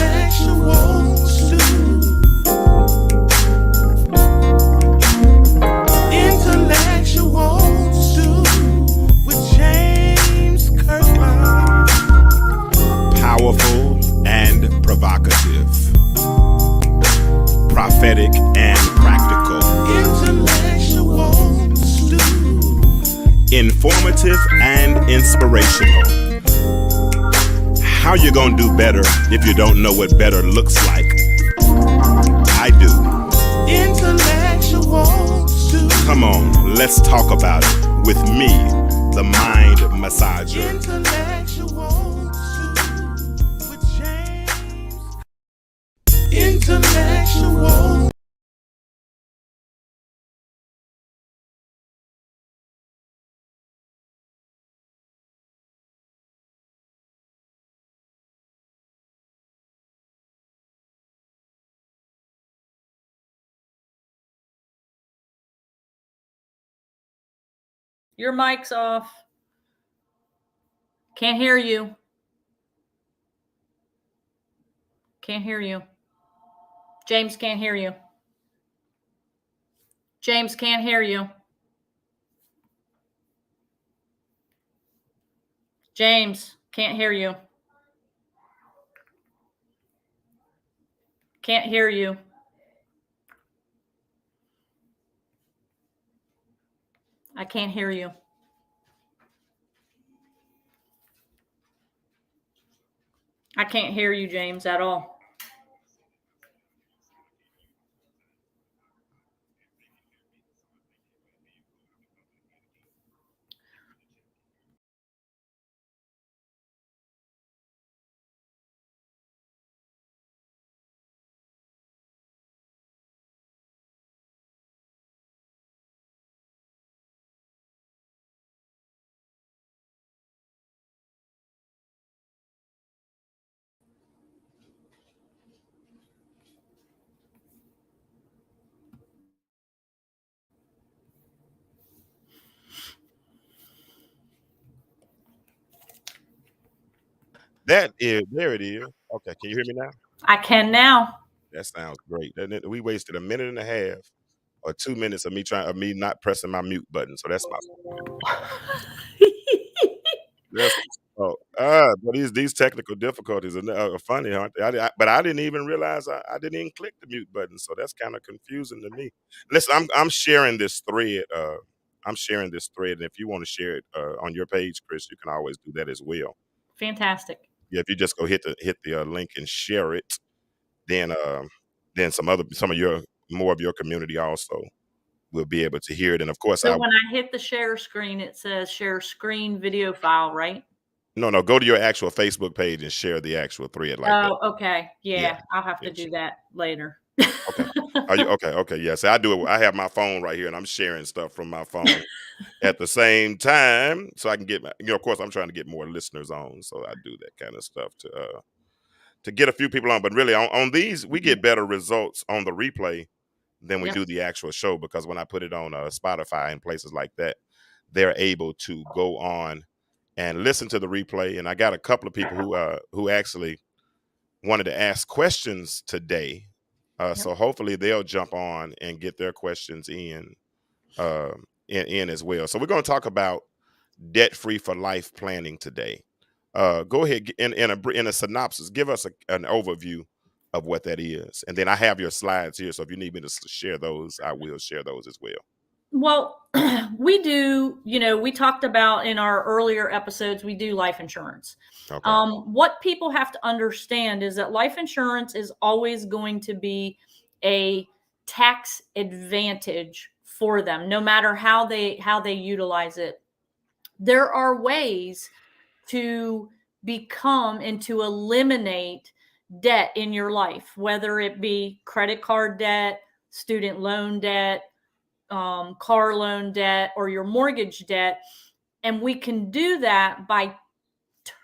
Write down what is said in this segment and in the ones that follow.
Intellectual stew. Intellectual stew with James Kirkland. Powerful and provocative, prophetic and practical, Intellectual stew. informative and inspirational. How you gonna do better if you don't know what better looks like? I do. Intellectual stew. Come on, let's talk about it with me, the mind massager. Intellectual stew with James. Intellectual. Your mic's off. Can't hear you. Can't hear you. James can't hear you. James can't hear you. James can't hear you. Can't hear you. I can't hear you. I can't hear you, James, at all. There it is. Okay, can you hear me now? I can now. That sounds great. We wasted a minute and a half or 2 minutes of me not pressing my mute button. So that's my that's but these technical difficulties are funny, aren't they? But I didn't even realize I didn't even click the mute button, so that's kind of confusing to me. Listen, I'm sharing this thread. I'm sharing this thread, and if you want to share it on your page, Chris, you can always do that as well. Fantastic. Yeah, if you just go hit the link and share it, then some of your more of your community also will be able to hear it. And of course, So when I hit the share screen, it says share screen video file, right? no, go to your actual Facebook page and share the actual thread like that. Oh, okay. Yeah, Yeah. I'll have to do that later. Okay. Are you okay? Okay. Yeah. So I do it. I have my phone right here, and I'm sharing stuff from my phone at the same time, so I can get of course, I'm trying to get more listeners on, so I do that kind of stuff to get a few people on. But really, on these, we get better results on the replay than we do the actual show, because when I put it on Spotify and places like that, they're able to go on and listen to the replay. And I got a couple of people who actually wanted to ask questions today. So hopefully they'll jump on and get their questions in as well. So we're going to talk about debt-free for life planning today. Go ahead in a synopsis, give us an overview of what that is, and then I have your slides here. So if you need me to share those, I will share those as well. Well, we do, we talked about in our earlier episodes, we do life insurance. Okay. What people have to understand is that life insurance is always going to be a tax advantage for them, no matter how they utilize it. There are ways to become and to eliminate debt in your life, whether it be credit card debt, student loan debt, car loan debt, or your mortgage debt. And we can do that by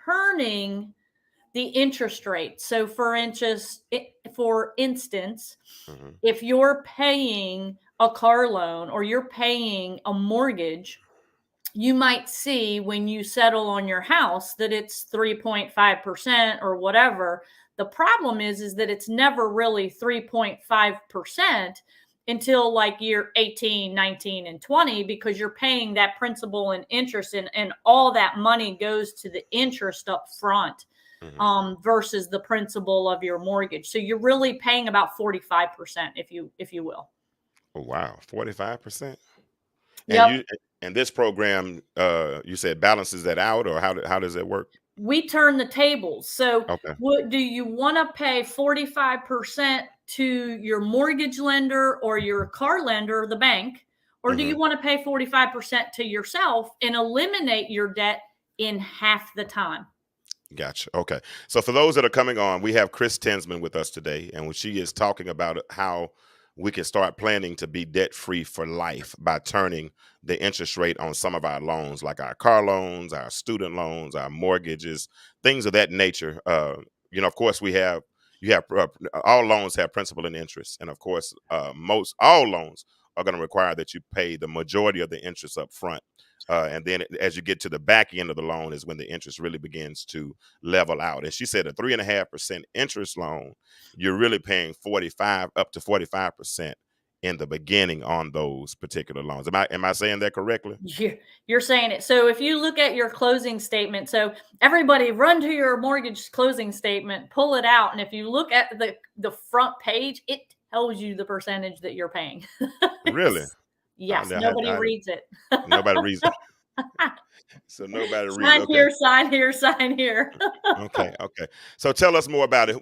turning the interest rate. So for instance, if you're paying a car loan or you're paying a mortgage, you might see when you settle on your house that it's 3.5% or whatever. The problem is that it's never really 3.5% until like year 18, 19, and 20, because you're paying that principal and interest, and all that money goes to the interest up front, versus the principal of your mortgage. So you're really paying about 45%, if you will. Oh, wow, 45%. And Yep. this program, you said balances that out, or how does it work? We turn the tables. So Okay. what do you want to pay 45% to your mortgage lender or your car lender, the bank, or do hmm you want to pay 45% to yourself and eliminate your debt in half the time? Gotcha. Okay. So for those that are coming on, we have Chris Tinsman with us today, and she is talking about how we can start planning to be debt free for life by turning the interest rate on some of our loans, like our car loans, our student loans, our mortgages, things of that nature. Of course, you have all loans have principal and interest, and of course, most all loans are going to require that you pay the majority of the interest up front. And then as you get to the back end of the loan is when the interest really begins to level out. And she said a 3.5% interest loan, you're really paying 45 up to 45% in the beginning on those particular loans. Am I saying that correctly? You're saying it. So if you look at your closing statement, so everybody run to your mortgage closing statement, pull it out, and if you look at the front page, it tells you the percentage that you're paying. Really? Yes, nobody reads it. Nobody reads. So nobody reads. Sign Okay. here, sign here, sign here. Okay. Okay. So tell us more about it.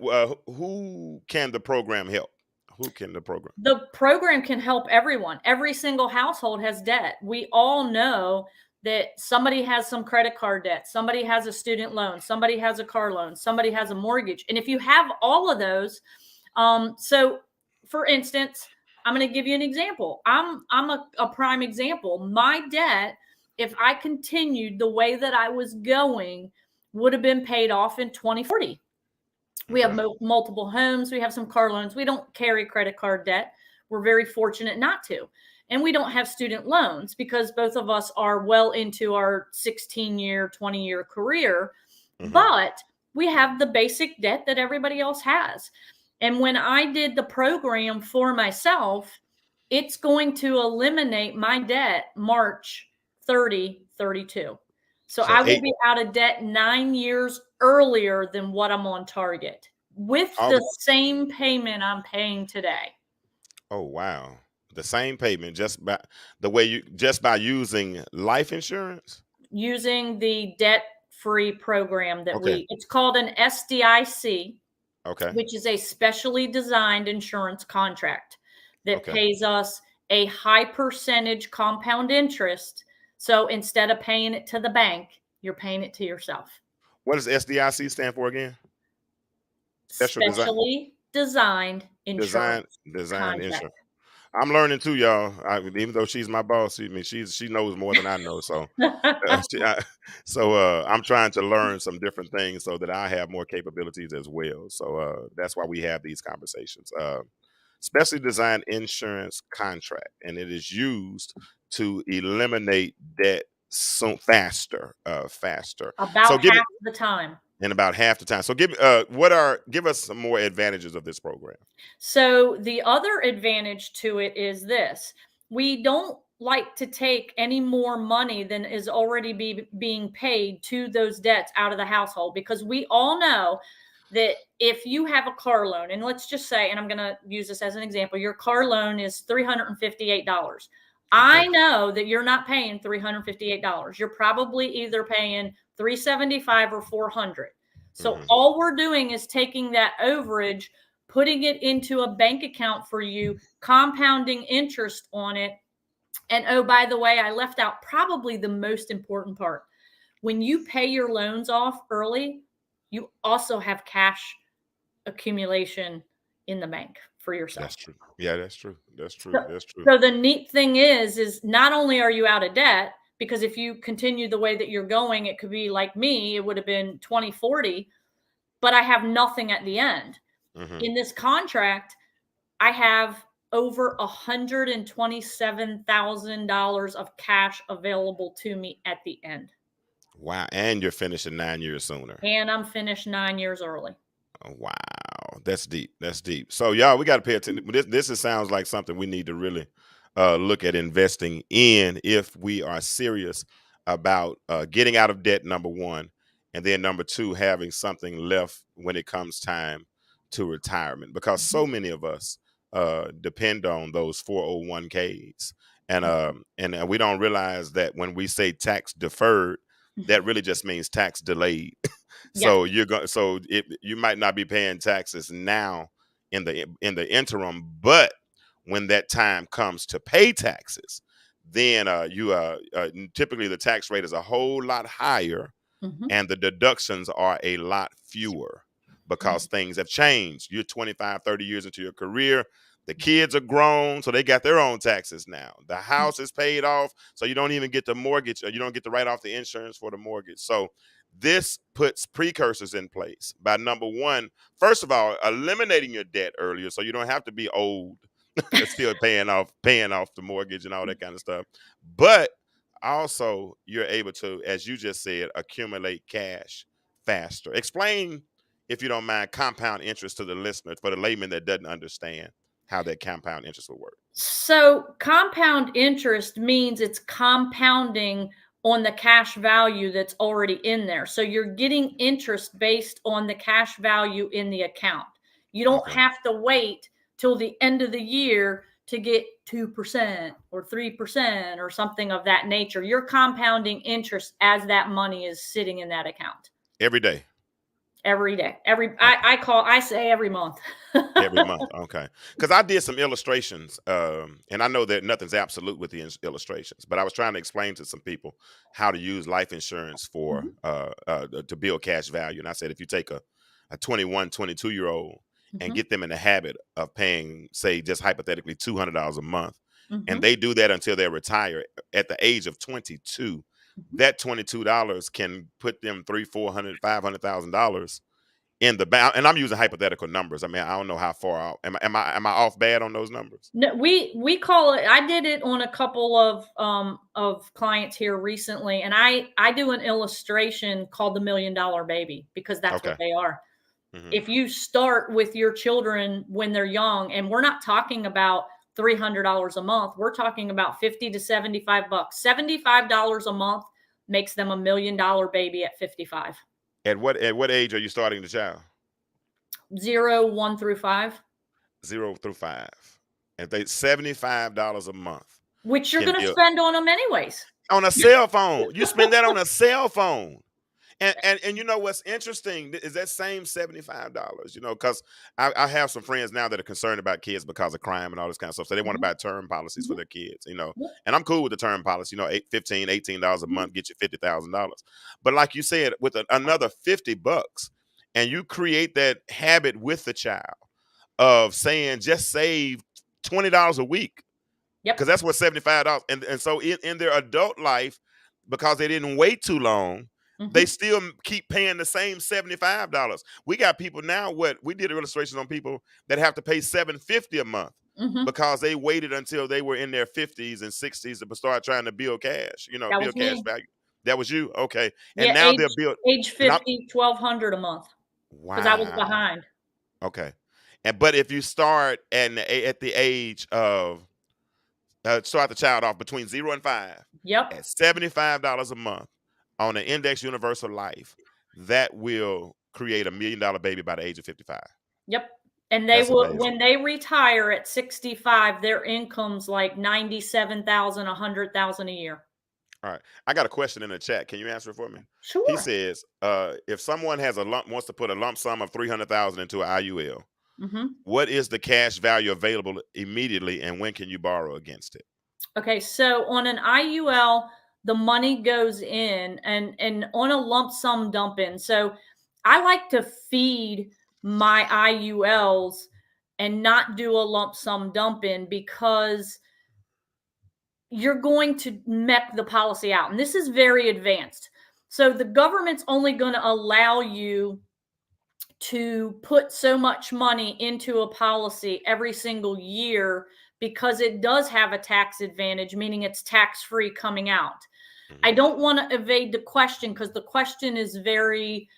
Who can the program help? Who can the program? The program can help everyone. Every single household has debt. We all know that somebody has some credit card debt, somebody has a student loan, somebody has a car loan, somebody has a mortgage. And if you have all of those, so for instance, I'm going to give you an example. I'm a prime example. My debt, if I continued the way that I was going, would have been paid off in 2040. We have Okay. multiple homes. We have some car loans. We don't carry credit card debt. We're very fortunate not to. And we don't have student loans because both of us are well into our 16-year, 20-year career. hmm But we have the basic debt that everybody else has. And when I did the program for myself, it's going to eliminate my debt March 3032. So So I will eight be out of debt 9 years earlier than what I'm on target with all the the same payment I'm paying today. Oh, wow. The same payment just by using life insurance? Using the debt-free program that Okay. it's called an SDIC, Okay. which is a specially designed insurance contract that Okay. pays us a high percentage compound interest. So instead of paying it to the bank, you're paying it to yourself. What does SDIC stand for again? Special Specially designed design insurance design contract. insurance. I'm learning too, y'all. Even though she's my boss, she knows more than I know. So, she, I, I'm trying to learn some different things so that I have more capabilities as well. So that's why we have these conversations. Specially designed insurance contract, and it is used to eliminate debt faster. So About give me half the time. in about half the time. So give us some more advantages of this program. So the other advantage to it is this: we don't like to take any more money than is already being paid to those debts out of the household, because we all know that if you have a car loan, and let's just say, and I'm going to use this as an example, your car loan is $358. Okay. I know that you're not paying $358. You're probably either paying $375 or $400. So hmm all we're doing is taking that overage, putting it into a bank account for you, compounding interest on it. And oh, by the way, I left out probably the most important part. When you pay your loans off early, you also have cash accumulation in the bank for yourself. That's true. Yeah, that's true. That's true. So, That's true. so the neat thing is not only are you out of debt, because if you continue the way that you're going, it could be like me, it would have been 2040, but I have nothing at the end. hmm In this contract, I have over $127,000 of cash available to me at the end. Wow. And you're finishing 9 years sooner. And I'm finished 9 years early. Oh, wow, that's deep. That's deep. So, y'all, we got to pay attention. Sounds like something we need to really look at investing in if we are serious about getting out of debt. Number one, and then number two, having something left when it comes time to retirement, because so many of us depend on those 401ks, and we don't realize that when we say tax deferred, that really just means tax delayed. Yes. So you might not be paying taxes now in the interim, but when that time comes to pay taxes, then typically the tax rate is a whole lot higher, Mhm. and the deductions are a lot fewer because things have changed. You're 25, 30 years into your career. The kids are grown, so they got their own taxes now. The house is paid off, so you don't even get the mortgage, or you don't get to write off the insurance for the mortgage. So this puts precursors in place by, number one, first of all, eliminating your debt earlier, so you don't have to be old still paying off the mortgage and all that kind of stuff. But also, you're able to, as you just said, accumulate cash faster. Explain, if you don't mind, compound interest to the listener, for the layman that doesn't understand how that compound interest will work. So compound interest means it's compounding on the cash value that's already in there. So you're getting interest based on the cash value in the account. You don't Okay. have to wait till the end of the year to get 2% or 3% or something of that nature. You're compounding interest as that money is sitting in that account Every day. every day. Okay. I say every month. Every month. Okay. Because I did some illustrations, and I know that nothing's absolute with the illustrations, but I was trying to explain to some people how to use life insurance for to build cash value. And I said, if you take a 21, 22-year-old and get them in the habit of paying, say, just hypothetically $200 a month, and they do that until they retire at the age of 22, that $22 can put them $300,000, $400,000, $500,000 in the bank. And I'm using hypothetical numbers. I mean, I don't know how far out. Am I off bad on those numbers? No, we call it. I did it on a couple of clients here recently, and I do an illustration called the $1 million baby, because that's Okay. what they are. Mhm. If you start with your children when they're young, and we're not talking about $300 a month, we're talking about $50 to $75. $75 a month makes them $1 million baby at 55. At what age are you starting the child? 0, 1 through 5. 0 through 5. If they $75 a month Which you're can going to build spend on them anyways. on a cell phone. You spend that on a cell phone. And you know what's interesting is that same $75, because I have some friends now that are concerned about kids because of crime and all this kind of stuff. So they want to buy term policies for their kids, Yep. and I'm cool with the term policy, $15, $18 a month, get you $50,000. But like you said, with another $50, and you create that habit with the child of saying, just save $20 a week, Yep. because that's what $75. And so in their adult life, because they didn't wait too long, they still keep paying the same $75. We got people now, we did illustrations on people that have to pay $750 a month because they waited until they were in their 50s and 60s to start trying to build cash, That was build cash me. value. That was you? Okay. And Yeah, now they're built. age 50, $1,200 a month, because I was Wow. behind. Okay. But if you start at the age of start the child off between 0 and 5 Yep. at $75 a month on an index universal life, that will create $1 million baby by the age of 55. Yep. And they That's will, amazing. when they retire at 65, their income's like 97,000, 100,000 a year. All right. I got a question in the chat. Can you answer it for me? Sure. He says, if someone wants to put a lump sum of $300,000 into an IUL, what is the cash value available immediately, and when can you borrow against it? Okay, so on an IUL, the money goes in, and on a lump sum dump in. So I like to feed my IULs and not do a lump sum dump in, because you're going to mech the policy out. And this is very advanced. So the government's only going to allow you to put so much money into a policy every single year because it does have a tax advantage, meaning it's tax-free coming out. I Mhm. don't want to evade the question because the question is very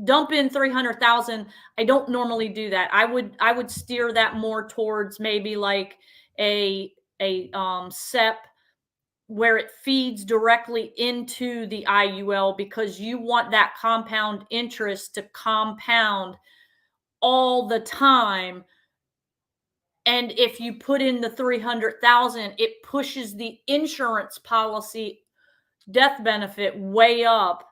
dump in 300,000. I don't normally do that. I would steer that more towards maybe like a SEP where it feeds directly into the IUL, because you want that compound interest to compound all the time. And if you put in the 300,000, it pushes the insurance policy death benefit way up,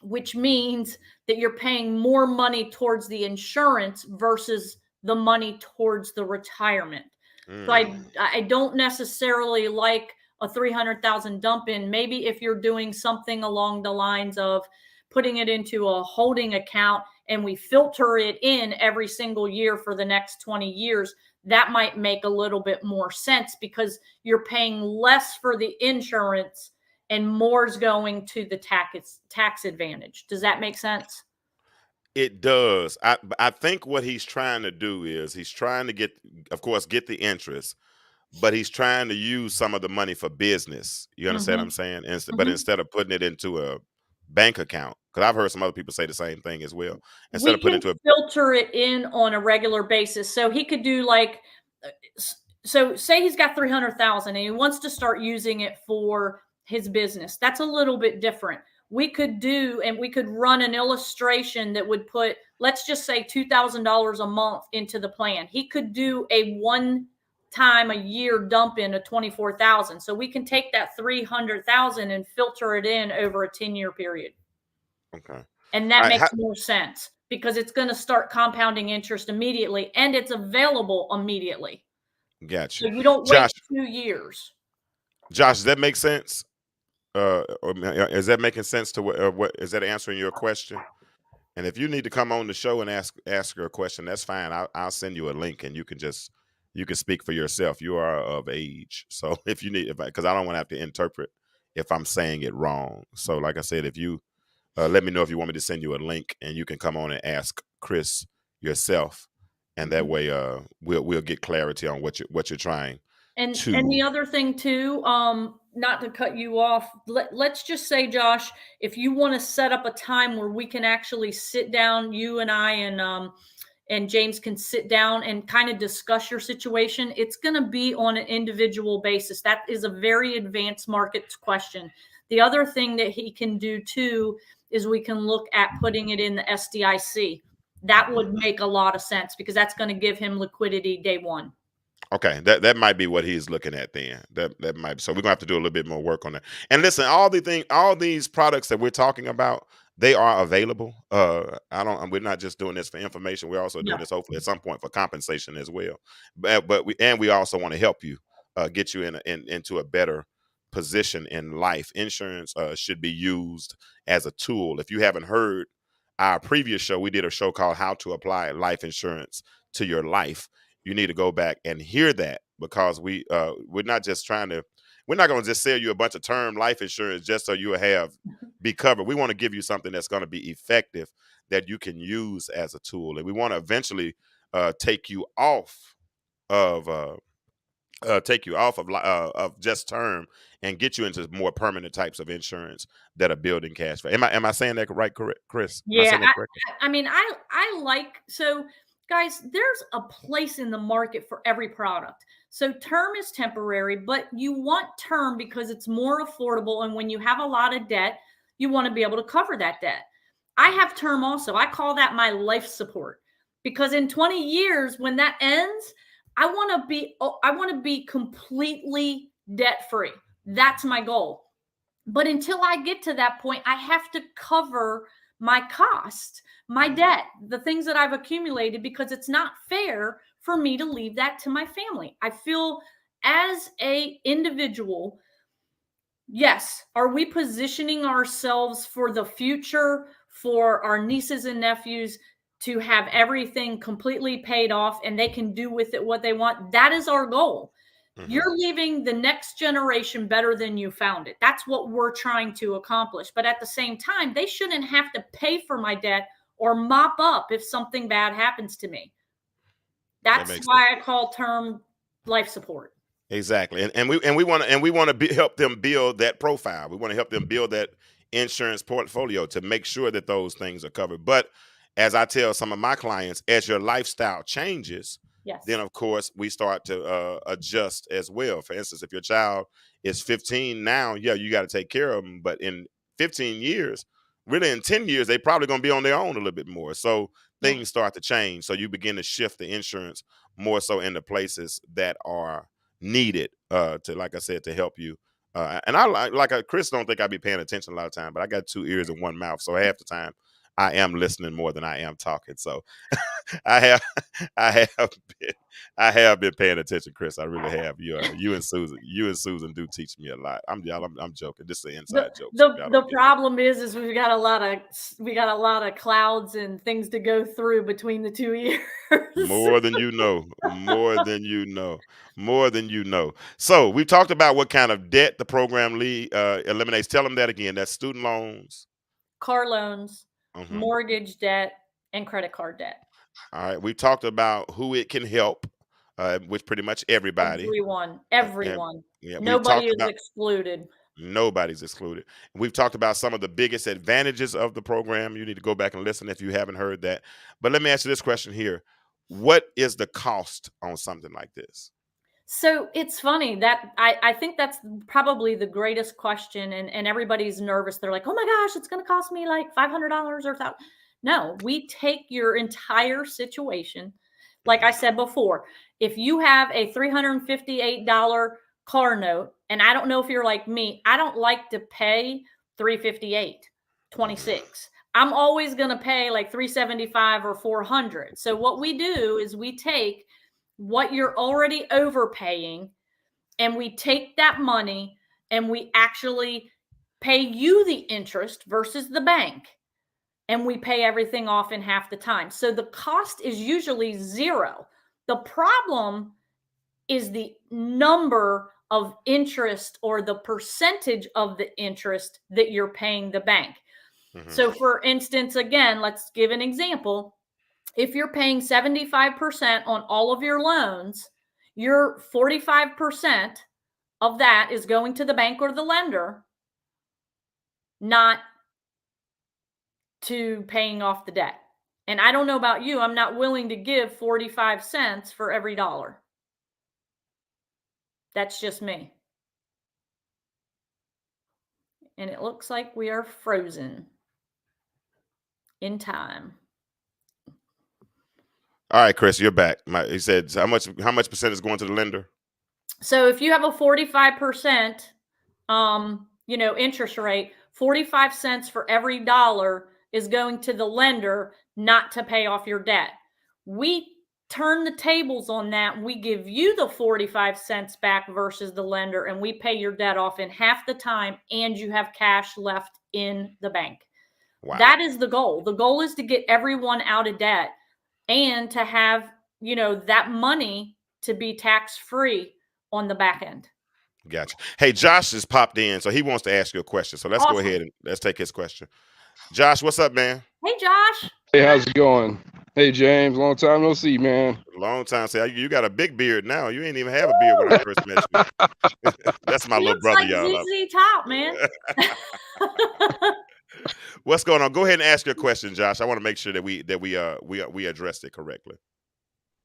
which means that you're paying more money towards the insurance versus the money towards the retirement. So Mm. I don't necessarily like a 300,000 dump in. Maybe if you're doing something along the lines of putting it into a holding account and we filter it in every single year for the next 20 years, that might make a little bit more sense because you're paying less for the insurance and more's going to the tax advantage. Does that make sense? It does. I think what he's trying to do is he's trying to get, of course, get the interest, but he's trying to use some of the money for business. You understand what I'm Mhm, saying? But mhm. instead of putting it into a bank account, because I've heard some other people say the same thing as well. Instead of We putting can into a filter it in on a regular basis. So he could do like, so say he's got 300,000 and he wants to start using it for his business. That's a little bit different. We could do, and we could run an illustration that would put, let's just say $2,000 a month into the plan. He could do a one time a year dump in of 24,000. So we can take that 300,000 and filter it in over a 10-year period. okay. All And that right. makes more sense because it's going to start compounding interest immediately and it's available immediately. Got So you. you don't wait Josh, 2 years. Josh, does that make sense? Is that making sense to what is that answering your question? And if you need to come on the show and ask her a question, that's fine. I'll send you a link and you can speak for yourself. You are of age, so if you need, if because I don't want to have to interpret if I'm saying it wrong. So like I said, if you let me know if you want me to send you a link and you can come on and ask Chris yourself, and that Mhm. way we'll get clarity on what you're trying And the to. other thing too, not to cut you off, let's just say, Josh, if you want to set up a time where we can actually sit down, you and I and James can sit down and kind of discuss your situation. It's going to be on an individual basis. That is a very advanced market question. The other thing that he can do too is we can look at putting it in the SDIC. That Mhm. would make a lot of sense because that's going to give him liquidity day one. Okay, that might be what he's looking at then. That might be. So we're gonna have to do a little bit more work on that. And listen, all these products that we're talking about, they are available. I don't. We're not just doing this for information. We're also doing Yeah. this hopefully at some point for compensation as well. But we also want to help you, get you into a better position in life. Insurance should be used as a tool. If you haven't heard our previous show, we did a show called "How to Apply Life Insurance to Your Life." You need to go back and hear that, because we're not just trying to, we're not going to just sell you a bunch of term life insurance just so you have be covered. We want to give you something that's going to be effective, that you can use as a tool, and we want to eventually take you off of of just term and get you into more permanent types of insurance that are building cash flow. Am I saying that right, correct, Chris? Am I Yeah, saying that correctly? I mean, I like, so guys, there's a place in the market for every product. So term is temporary, but you want term because it's more affordable, and when you have a lot of debt, you want to be able to cover that debt. I have term also. I call that my life support because in 20 years when that ends, I want to be completely debt free. That's my goal. But until I get to that point, I have to cover my cost, my Mhm. debt, the things that I've accumulated, because it's not fair for me to leave that to my family. I feel as a individual, yes, are we positioning ourselves for the future for our nieces and nephews to have everything completely paid off and they can do with it what they want? That is our goal. Mhm. You're leaving the next generation better than you found it. That's what we're trying to accomplish. But at the same time, they shouldn't have to pay for my debt or mop up if something bad happens to me. That That's makes sense. why I call term life support. Exactly, and we want to help them build that profile. We want to help them build that insurance portfolio to make sure that those things are covered. But as I tell some of my clients, as your lifestyle changes, then Yes. of course we start to adjust as well. For instance, if your child is 15 now, yeah, you got to take care of them. But in 15 years, really in 10 years, they probably going to be on their own a little bit more. So Yeah. things start to change. So you begin to shift the insurance more so into places that are needed to, like I said, to help you. And I Chris don't think I be paying attention a lot of time, but I got two ears and one mouth, so half the time I am listening more than I am talking. So I have I have been I have been paying attention, Chris. I really have. You and Susan do teach me a lot. I'm joking. This is an The inside joke, so the y'all the don't get it. problem is we got a lot of clouds and things to go through between the 2 years. More than you know. More than you know. More than you know. So we talked about what kind of debt the program eliminates. Tell them that again. That's student loans. Car loans, Hmm. mortgage debt, and credit card debt. All right. We talked about who it can help, which pretty much everybody. Everyone, And everyone. yeah, we've Nobody talked is about excluded. nobody's excluded. We've talked about some of the biggest advantages of the program. You need to go back and listen if you haven't heard that. But let me ask you this question here. What is the cost on something like this? So it's funny that I think that's probably the greatest question, and everybody's nervous. They're like, "Oh my gosh, it's going to cost me like $500 or that." No, we take your entire situation. Like I Hmm. said before, if you have a $358 car note, and I don't know if you're like me, I don't like to pay 358, Hmm. 26. I'm always going to pay like 375 or 400. So what we do is we take what you're already overpaying and we take that money and we actually pay you the interest versus the bank, and we pay everything off in half the time. So the cost is usually zero. The problem is the number of interest or the percentage of the interest that you're paying the bank. Hmm. So for instance, again, let's give an example. If you're paying 75% on all of your loans, your 45% of that is going to the bank or the lender, not to paying off the debt. And I don't know about you, I'm not willing to give 45 cents for every dollar. That's just me. And it looks like we are frozen in time. All right, Chris, you're back. He said, so how much percent is going to the lender? So if you have a 45% interest rate, 45 cents for every dollar is going to the lender, not to pay off your debt. We turn the tables on that. We give you the 45 cents back versus the lender, and we pay your debt off in half the time, and you have cash left in the bank. Wow. That is the goal. The goal is to get everyone out of debt and to have, that money to be tax free on the back end. Gotcha. Hey, Josh has popped in, so he wants to ask you a question. So let's go Awesome. ahead and let's take his question. Josh, what's up, man? Hey, Josh. Hey, how's it going? Hey, James, long time no see, man. Long time. Say you got a big beard now. You ain't even have a beard when I first met you. That's my He little looks brother, like y'all. ZZ Top, man. What's going on? Go ahead and ask your question, Josh. I want to make sure that we addressed it correctly.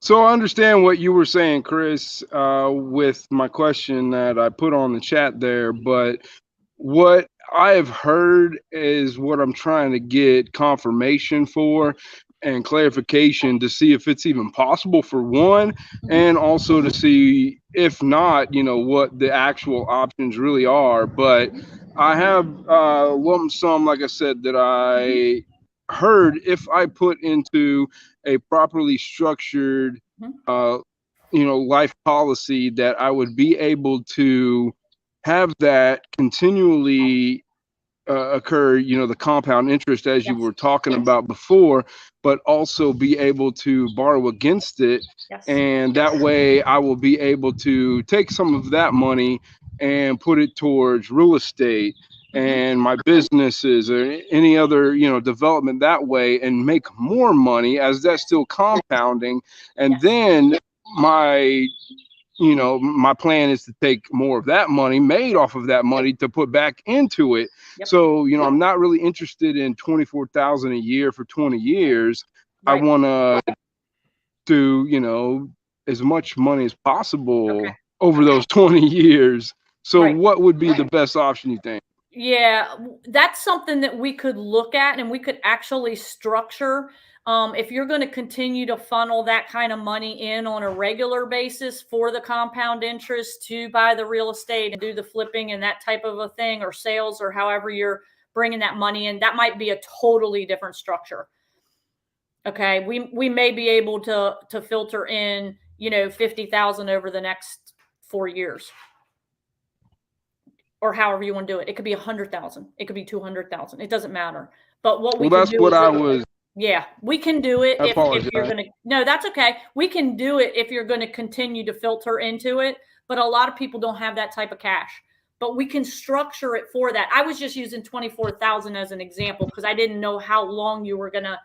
So I understand what you were saying, Chris, with my question that I put on the chat there, but what I have heard is what I'm trying to get confirmation for and clarification to see if it's even possible for one, and also to see if not, what the actual options really are. But I have lump sum, like I said, that I heard if I put into a properly structured, uh, life policy, that I would be able to have that continually occur, the compound interest as you Yes. were talking about before, but also be able to borrow against it. Yes. And that way I will be able to take some of that money and put it towards real estate and my businesses or any other, development that way, and make more money as that's still compounding. And Yes. then my my plan is to take more of that money made off of that money to put back into it. Yep. So, I'm not really interested in 24,000 a year for 20 years. Right. I want to do, as much money as possible Okay. over those 20 years. So Right. what would be the best option, you think? Yeah, that's something that we could look at, and we could actually structure. If you're going to continue to funnel that kind of money in on a regular basis for the compound interest to buy the real estate and do the flipping and that type of a thing, or sales, or however you're bringing that money in, that might be a totally different structure. Okay, we may be able to filter in, 50,000 over the next 4 years, or however you want to do it. It could be 100,000. It could be 200,000. It doesn't matter. But what we Well, can that's do what is, I was. yeah, we can do it I if apologize. you're going to, no, that's okay. We can do it if you're going to continue to filter into it. But a lot of people don't have that type of cash. But we can structure it for that. I was just using 24,000 as an example because I didn't know how long you were going to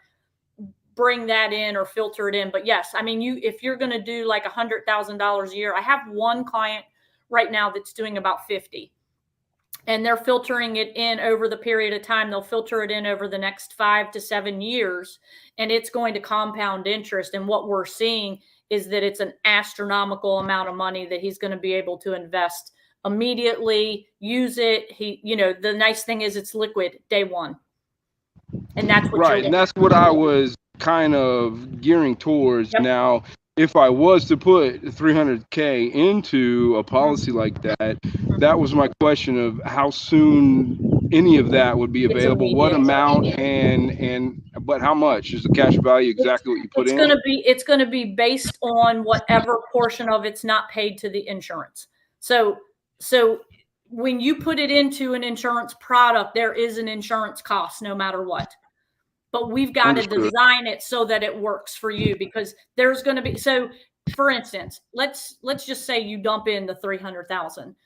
bring that in or filter it in. But yes, I mean, if you're going to do like $100,000 a year, I have one client right now that's doing about 50. And they're filtering it in over the period of time. They'll filter it in over the next 5 to 7 years, and it's going to compound interest. And what we're seeing is that it's an astronomical amount of money that he's going to be able to invest immediately, use it. The nice thing is it's liquid day one. And that's what right. And that's what I was kind of gearing towards. Yep. Now, if I was to put 300K into a policy like that, that was my question of how soon any of that would be available, what amount, but how much is the cash value exactly what you put in? It's going to be based on whatever portion of it's not paid to the insurance. So when you put it into an insurance product, there is an insurance cost no matter what. But we've got to design it so that it works for you, because there's going to be, so for instance, let's just say you dump in the 300,000.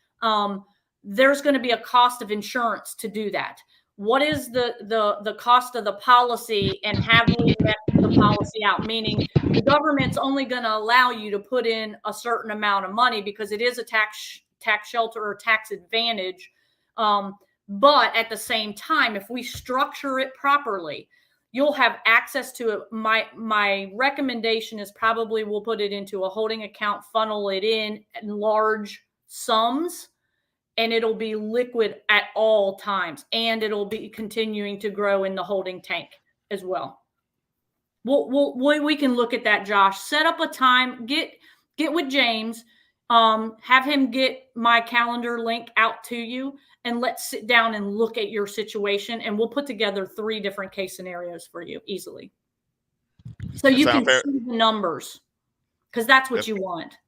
There's going to be a cost of insurance to do that. What is the cost of the policy, and have we met the policy out? Meaning the government's only going to allow you to put in a certain amount of money because it is a tax shelter or tax advantage. But at the same time, if we structure it properly, you'll have access to it. My recommendation is probably we'll put it into a holding account, funnel it in large sums, and it'll be liquid at all times, and it'll be continuing to grow in the holding tank as well. We can look at that, Josh. Set up a time, get with James, have him get my calendar link out to you, and let's sit down and look at your situation, and we'll put together 3 different case scenarios for you easily. So you can see the numbers, because that's what you want.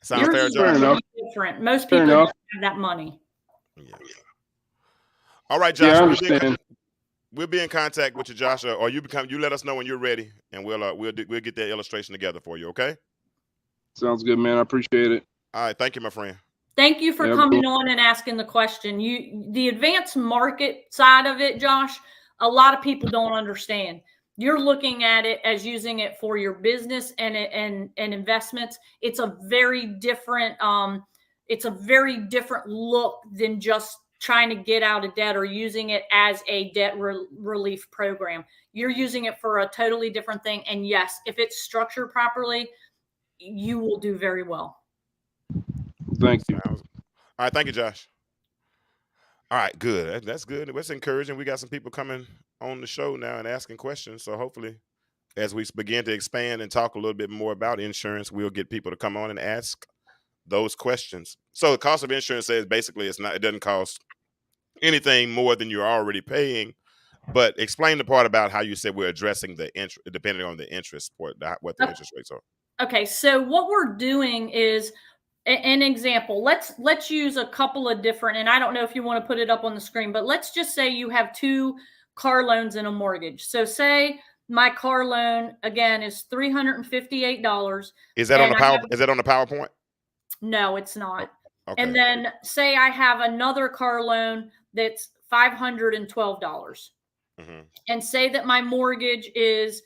Sounds fair, Josh. Different. Most people don't have that money. Yeah. All right, Josh. Yeah, we'll be in contact with you, Josh, or you let us know when you're ready, and we'll get that illustration together for you. Okay. Sounds good, man. I appreciate it. All right. Thank you, my friend. Thank you for coming on and asking the question. The advanced market side of it, Josh, a lot of people don't understand. You're looking at it as using it for your business and investments. It's a very different look than just trying to get out of debt or using it as a debt relief program. You're using it for a totally different thing. And yes, if it's structured properly, you will do very well. Thank you. All right. Thank you, Josh. All right. Good. That's good. That's encouraging. We got some people coming on the show now and asking questions. So hopefully, as we begin to expand and talk a little bit more about insurance, we'll get people to come on and ask those questions. So the cost of insurance says basically it doesn't cost anything more than you're already paying. But explain the part about how you said we're addressing the interest, depending on the interest, what the interest rates are. Okay. So what we're doing is, an example, let's use a couple of different, and I don't know if you want to put it up on the screen, but let's just say you have 2 car loans and a mortgage. So say my car loan again is $358. Is that on the PowerPoint? No, it's not. And Okay. then say I have another car loan that's $512. Hmm. And say that my mortgage is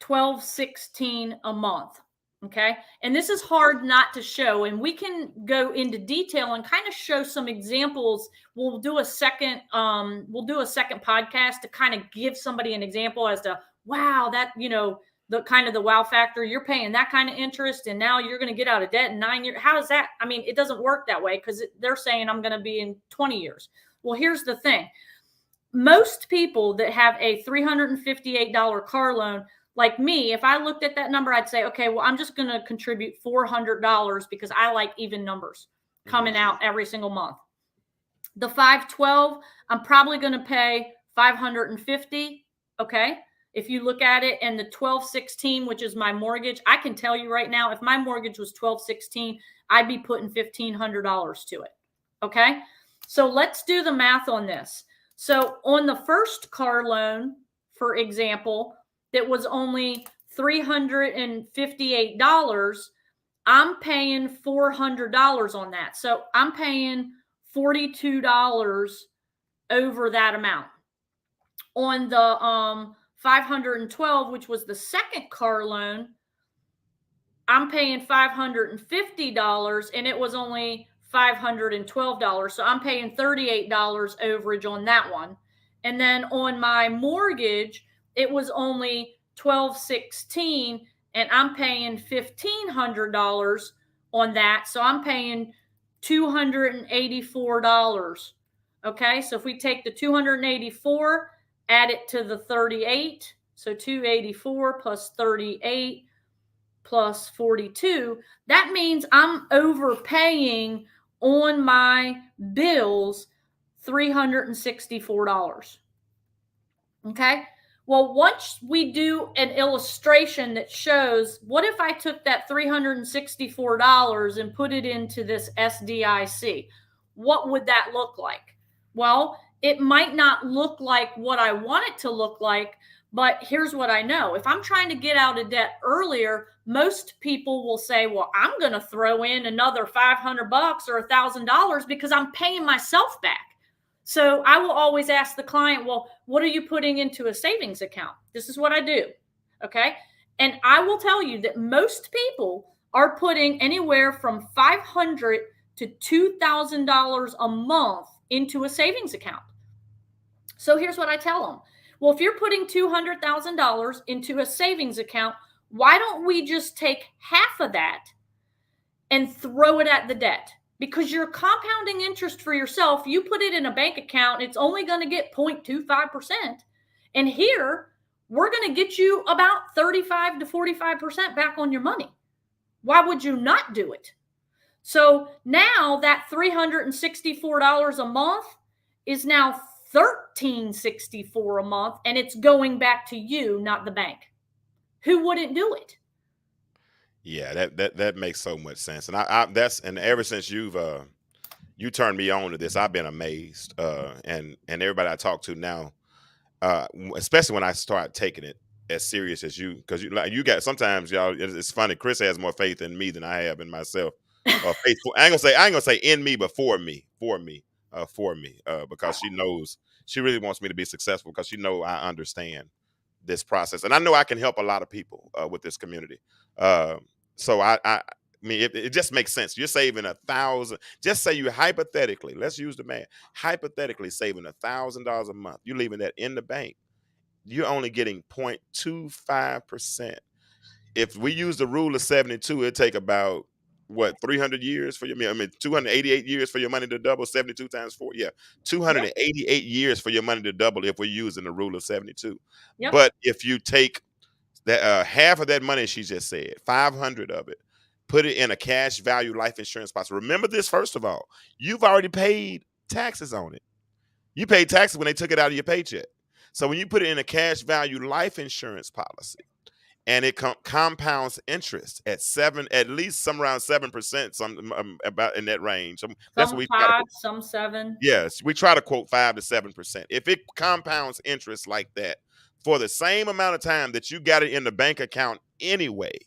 $1,216 a month. Okay. And this is hard not to show. And we can go into detail and kind of show some examples. We'll do a second podcast to kind of give somebody an example as to, wow, that, the kind of the wow factor, you're paying that kind of interest and now you're going to get out of debt in 9 years. How is that? I mean, it doesn't work that way because they're saying I'm going to be in 20 years. Well, here's the thing. Most people that have a $358 car loan, like me, if I looked at that number, I'd say, okay, well, I'm just going to contribute $400 because I like even numbers coming out every single month. The 512, I'm probably going to pay 550. Okay. If you look at it, and the 1216, which is my mortgage, I can tell you right now, if my mortgage was 1216, I'd be putting $1,500 to it. Okay. So let's do the math on this. So on the first car loan, for example, that was only $358, I'm paying $400 on that. So I'm paying $42 over that amount. On the 512, which was the second car loan, I'm paying $550 and it was only $512. So I'm paying $38 overage on that one. And then on my mortgage, it was only $1,216 and I'm paying $1,500 on that. So I'm paying $284. Okay, so if we take the 284, add it to the 38, so 284 plus 38 plus 42, that means I'm overpaying on my bills $364. Okay. Well, once we do an illustration that shows, what if I took that $364 and put it into this SDIC? What would that look like? Well, it might not look like what I want it to look like, but here's what I know. If I'm trying to get out of debt earlier, most people will say, well, I'm going to throw in another $500 or $1,000 because I'm paying myself back. So I will always ask the client, well, what are you putting into a savings account? This is what I do. Okay. And I will tell you that most people are putting anywhere from $500 to $2,000 a month into a savings account. So here's what I tell them. Well, if you're putting $200,000 into a savings account, why don't we just take half of that and throw it at the debt? Because you're compounding interest for yourself. You put it in a bank account, it's only going to get 0.25%. And here, we're going to get you about 35 to 45% back on your money. Why would you not do it? So now that $364 a month is now $1,364 a month, and it's going back to you, not the bank. Who wouldn't do it? Yeah, that makes so much sense, and and ever since you turned me on to this, I've been amazed, and everybody I talk to now, especially when I start taking it as serious as you, because you got, sometimes y'all, it's funny. Chris has more faith in me than I have in myself. Faithful. I ain't gonna say in me, but for me, because she knows, she really wants me to be successful because she know I understand this process, and I know I can help a lot of people with this community. So I mean, it just makes sense. You're saving $1,000. Just say you hypothetically, let's use the math. Hypothetically saving $1,000 a month. You're leaving that in the bank. You're only getting 0.25%. If we use the rule of 72, it'd take about 300 years for your, 288 years for your money to double. 72 times 4, yeah, 288 years for your money to double if we're using the rule of 72. Yep. But if you take that half of that money she just said, 500 of it, put it in a cash value life insurance policy. Remember this, first of all, you've already paid taxes on it. You paid taxes when they took it out of your paycheck. So when you put it in a cash value life insurance policy, and it compounds interest at least some around 7%, some about in that range. That's some what we 5, some 7. Yes, we try to quote 5 to 7%. If it compounds interest like that for the same amount of time that you got it in the bank account anyway,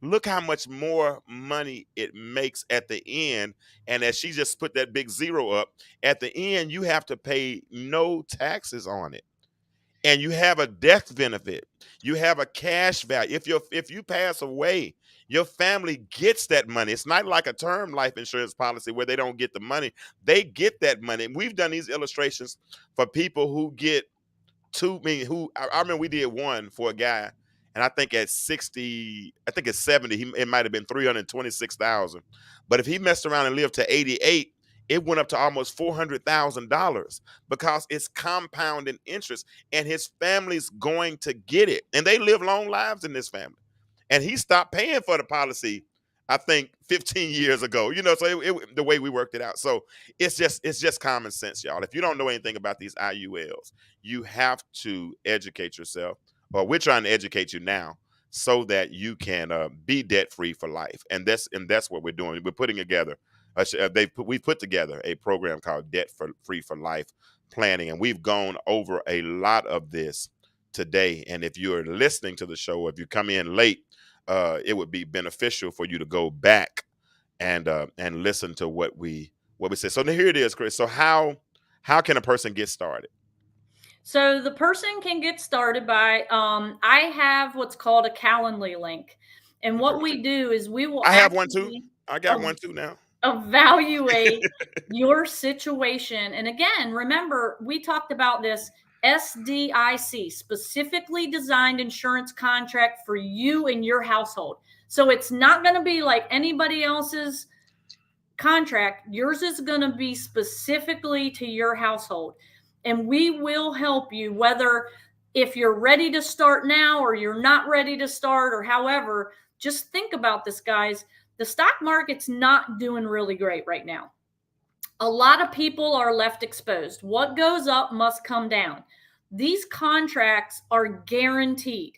look how much more money it makes at the end. And as she just put that big zero up, at the end, you have to pay no taxes on it. And you have a death benefit. You have a cash value. If you pass away, your family gets that money. It's not like a term life insurance policy where they don't get the money. They get that money. And we've done these illustrations for people who get I remember we did one for a guy, and I think at 60, I think at 70, it might have been 326,000. But if he messed around and lived to 88, it went up to almost $400,000 because it's compounding interest, and his family's going to get it. And they live long lives in this family. And he stopped paying for the policy, I think 15 years ago. So the way we worked it out. So it's just common sense, y'all. If you don't know anything about these IULs, you have to educate yourself, or we're trying to educate you now so that you can be debt free for life. And that's what we're doing. We're putting together. We've put together a program called Debt Free for Life Planning, and we've gone over a lot of this today. And if you're listening to the show, if you come in late, it would be beneficial for you to go back and listen to what we said. So here it is, Chris. So how can a person get started? So the person can get started by I have what's called a Calendly link, and what we do is we will. I have one too. I got one too now. Evaluate your situation, and again, remember we talked about this. SDIC, specifically designed insurance contract for you and your household. So it's not going to be like anybody else's contract. Yours is going to be specifically to your household. And we will help you, whether if you're ready to start now or you're not ready to start, or however. Just think about this, guys. The stock market's not doing really great right now. A lot of people are left exposed. What goes up must come down. These contracts are guaranteed.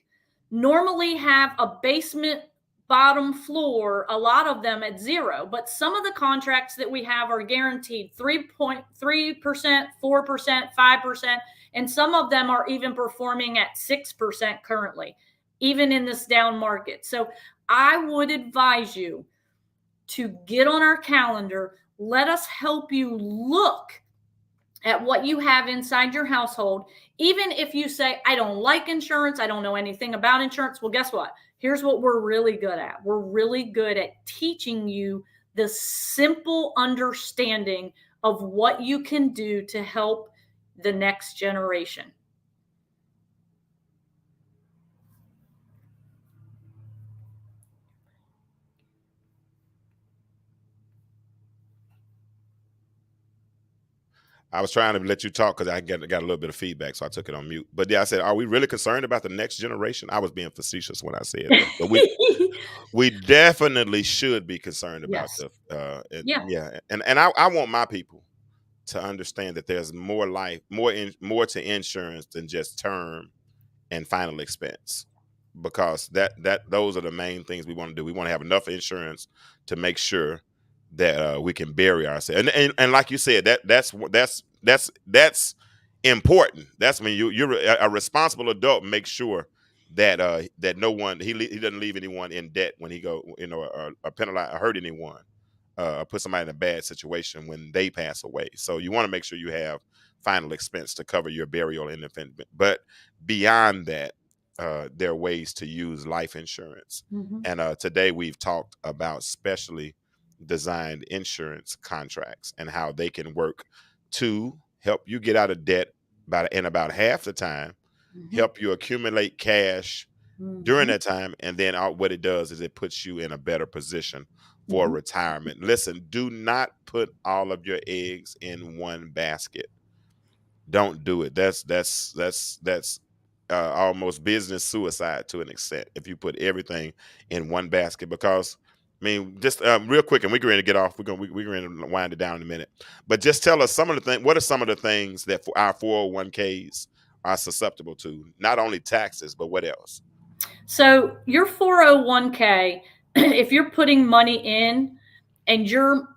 Normally have a basement bottom floor, a lot of them at 0, but some of the contracts that we have are guaranteed 3.3%, 4%, 5%, and some of them are even performing at 6% currently, even in this down market. So I would advise you to get on our calendar. Let us help you look at what you have inside your household. Even if you say, I don't like insurance, I don't know anything about insurance. Well, guess what? Here's what we're really good at. We're really good at teaching you the simple understanding of what you can do to help the next generation. I was trying to let you talk because I got a little bit of feedback, so I took it on mute. But yeah, I said, are we really concerned about the next generation? I was being facetious when I said that. But we definitely should be concerned about And I want my people to understand that there's more to insurance than just term and final expense, because those are the main things we want to do. We want to have enough insurance to make sure that we can bury ourselves. And like you said, that's important. That's when you're a responsible adult. Make sure that that no one he doesn't leave anyone in debt when he go, or penalize or hurt anyone, or put somebody in a bad situation when they pass away. So you want to make sure you have final expense to cover your burial and infant. But beyond that, there are ways to use life insurance. Mm-hmm. And today we've talked about specially designed insurance contracts and how they can work to help you get out of debt about half the time, Mm-hmm. help you accumulate cash during that time, and then what it does is it puts you in a better position for retirement. Listen, do not put all of your eggs in one basket. Don't do it. That's almost business suicide to an extent if you put everything in one basket. Because just real quick, and we're going to get off. We're going to wind it down in a minute. But just tell us some of the things. What are some of the things that our 401ks are susceptible to? Not only taxes, but what else? So your 401k, if you're putting money in and your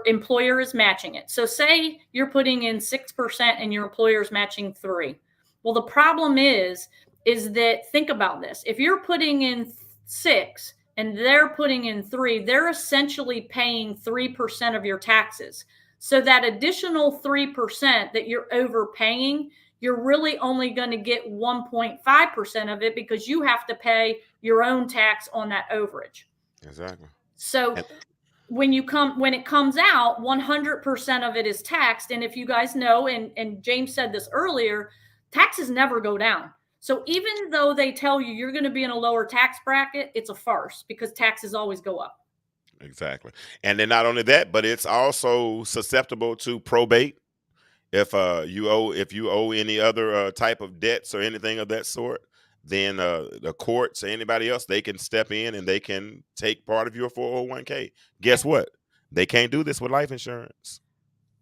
employer is matching it. So say you're putting in 6% and your employer is matching 3%. Well, the problem is that, think about this. If you're putting in 6, and they're putting in 3, they're essentially paying 3% of your taxes. So that additional 3% that you're overpaying, you're really only going to get 1.5% of it because you have to pay your own tax on that overage. Exactly. So And when it comes out, 100% of it is taxed. And if you guys know, and James said this earlier, taxes never go down. So even though they tell you you're going to be in a lower tax bracket, it's a farce because taxes always go up. exactly. And then not only that, but it's also susceptible to probate. If you owe any other type of debts or anything of that sort, then the courts or anybody else, they can step in and they can take part of your 401k. Guess what? They can't do this with life insurance.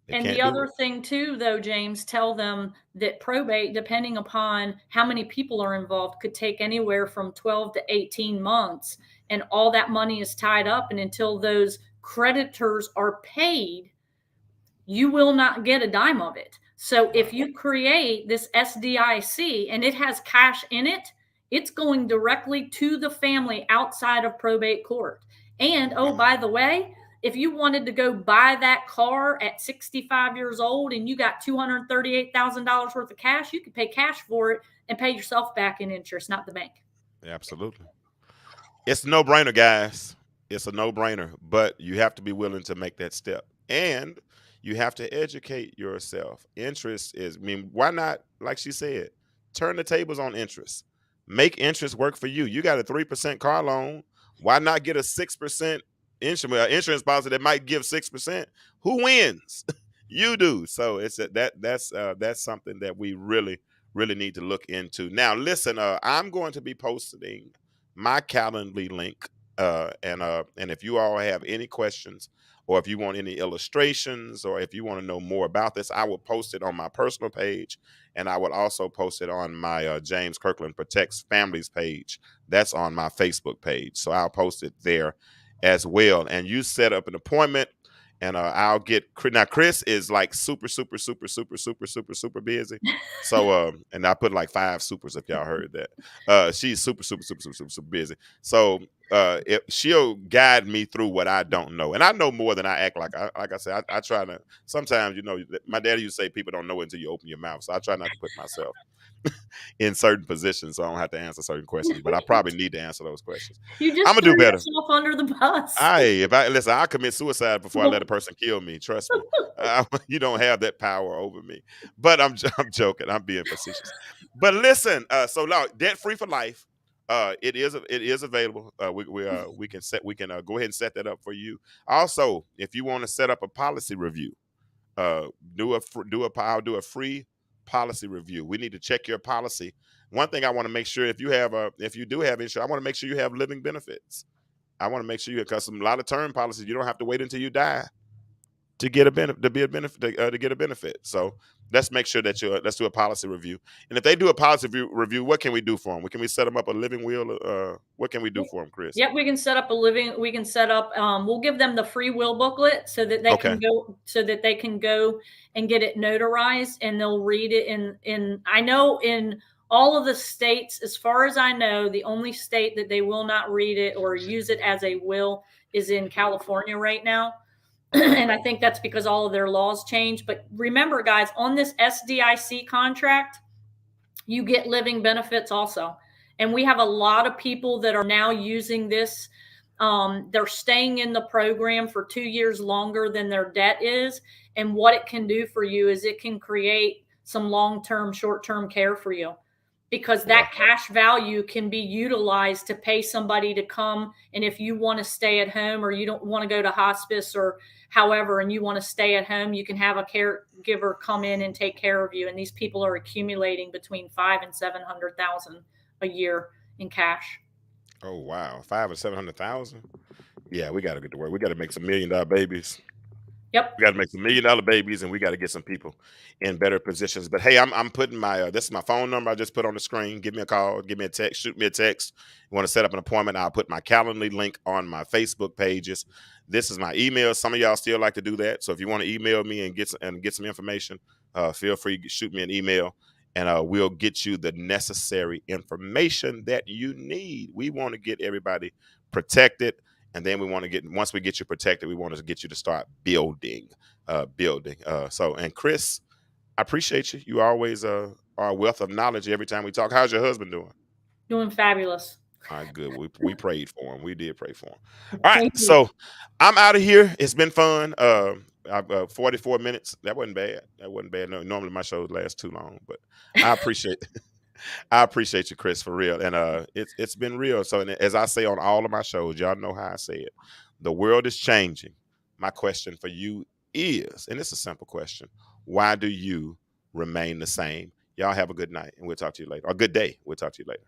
They And the can't do other it. thing too, though, James, tell them that probate, depending upon how many people are involved, could take anywhere from 12 to 18 months. And all that money is tied up. And until those creditors are paid, you will not get a dime of it. So if Wow. you create this SDIC and it has cash in it, it's going directly to the family outside of probate court. And oh, Wow. by the way, if you wanted to go buy that car at 65 years old and you got $238,000 worth of cash, you could pay cash for it and pay yourself back in interest, not the bank. Absolutely. It's a no-brainer, guys. It's a no-brainer, but you have to be willing to make that step. And you have to educate yourself. Interest is, I mean, why not, like she said, turn the tables on interest. Make interest work for you. You got a 3% car loan. Why not get a 6% insurance policy that might give 6%? Who wins? You do. So that's something that we really need to look into. Now, listen, I'm going to be posting my Calendly link, and if you all have any questions, or if you want any illustrations, or if you want to know more about this, I will post it on my personal page, and I will also post it on my James Kirkland Protects Families page. That's on my Facebook page, so I'll post it there as well. And you set up an appointment, and I'll get. Now Chris is like super busy. So and I put like 5 supers if y'all heard that. She's super busy. So she'll guide me through what I don't know, and I know more than I act like. Like I said, I try to. Sometimes, my daddy used to say people don't know until you open your mouth, so I try not to put myself in certain positions, so I don't have to answer certain questions. But I probably need to answer those questions. You I'm just gonna threw do better. yourself under the bus. If I listen, I'll commit suicide before I let a person kill me. Trust me, you don't have that power over me. But I'm joking. I'm being facetious. But listen, so now debt free for life. It is available. We can go ahead and set that up for you. Also, if you want to set up a policy review, I'll do a free policy review. We need to check your policy. One thing I want to make sure, if you do have insurance, I want to make sure you have living benefits. I want to make sure because a lot of term policies, you don't have to wait until you die to get a benefit, to get a benefit. So let's make sure that let's do a policy review. And if they do a policy review, what can we do for them? Can we set them up a living will? What can we do for them, Chris? Yep, we can set up we'll give them the free will booklet so that they Okay. can go and get it notarized, and they'll read it in I know in all of the states, as far as I know, the only state that they will not read it or use it as a will is in California right now. And I think that's because all of their laws changed. But remember, guys, on this SDIC contract, you get living benefits also. And we have a lot of people that are now using this. They're staying in the program for 2 years longer than their debt is. And what it can do for you is it can create some long-term, short-term care for you, because that cash value can be utilized to pay somebody to come. And if you want to stay at home, or you don't want to go to hospice or however, and you want to stay at home, you can have a caregiver come in and take care of you. And these people are accumulating between 500,000 and 700,000 a year in cash. Oh wow, 500,000 and 700,000. Yeah, we got to get to work. We got to make some $1 million babies. Yep. We got to make some $1 million babies, and we got to get some people in better positions. But hey, I'm putting my this is my phone number I just put on the screen. Give me a call, give me a text, shoot me a text. You want to set up an appointment? I'll put my Calendly link on my Facebook pages. This is my email. Some of y'all still like to do that, so if you want to email me and get some information, feel free to shoot me an email, and we'll get you the necessary information that you need. We want to get everybody protect it, and then we want to get, once we get you protected, we want to get you to start building. So, and Chris, I appreciate you. You always are a wealth of knowledge every time we talk. How's your husband doing? Doing fabulous. All right, good. We prayed for him. We did pray for him. All right, Thank you. so I'm out of here. It's been fun. 44 minutes. That wasn't bad. That wasn't bad. No, normally my shows last too long, but I appreciate I appreciate you, Chris, for real. And it's been real. So, and as I say on all of my shows, y'all know how I say it. The world is changing. My question for you is, and it's a simple question: why do you remain the same? Y'all have a good night, and we'll talk to you later. Or good day. We'll talk to you later.